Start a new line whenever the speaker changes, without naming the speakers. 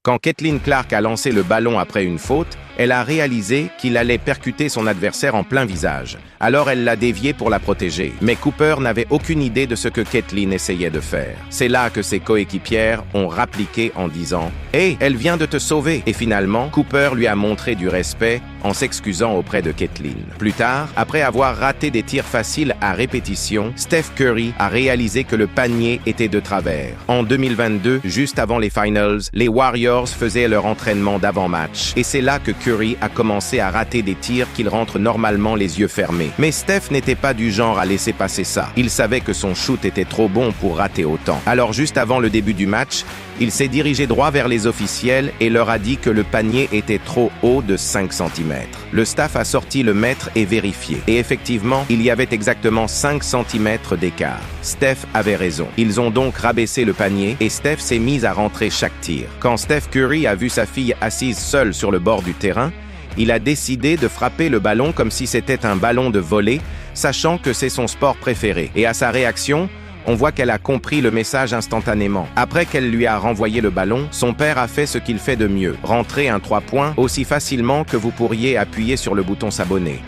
Quand Caitlin Clark a lancé le ballon après une faute, elle a réalisé qu'il allait percuter son adversaire en plein visage. Alors elle l'a dévié pour la protéger. Mais Cooper n'avait aucune idée de ce que Caitlin essayait de faire. C'est là que ses coéquipières ont rappliqué en disant « Hey, elle vient de te sauver !» Et finalement, Cooper lui a montré du respect en s'excusant auprès de Caitlin. Plus tard, après avoir raté des tirs faciles à répétition, Steph Curry a réalisé que le panier était de travers. En 2022, juste avant les Finals, les Warriors faisaient leur entraînement d'avant-match. Et c'est là que Curry a commencé à rater des tirs qu'il rentre normalement les yeux fermés. Mais Steph n'était pas du genre à laisser passer ça. Il savait que son shoot était trop bon pour rater autant. Alors juste avant le début du match, il s'est dirigé droit vers les officiels et leur a dit que le panier était trop haut de 5 cm. Le staff a sorti le mètre et vérifié. Et effectivement, il y avait exactement 5 cm d'écart. Steph avait raison. Ils ont donc rabaissé le panier et Steph s'est mise à rentrer chaque tir. Quand Steph Curry a vu sa fille assise seule sur le bord du terrain, il a décidé de frapper le ballon comme si c'était un ballon de volley, sachant que c'est son sport préféré. Et à sa réaction, on voit qu'elle a compris le message instantanément. Après qu'elle lui a renvoyé le ballon, son père a fait ce qu'il fait de mieux, rentrer un 3 points aussi facilement que vous pourriez appuyer sur le bouton s'abonner.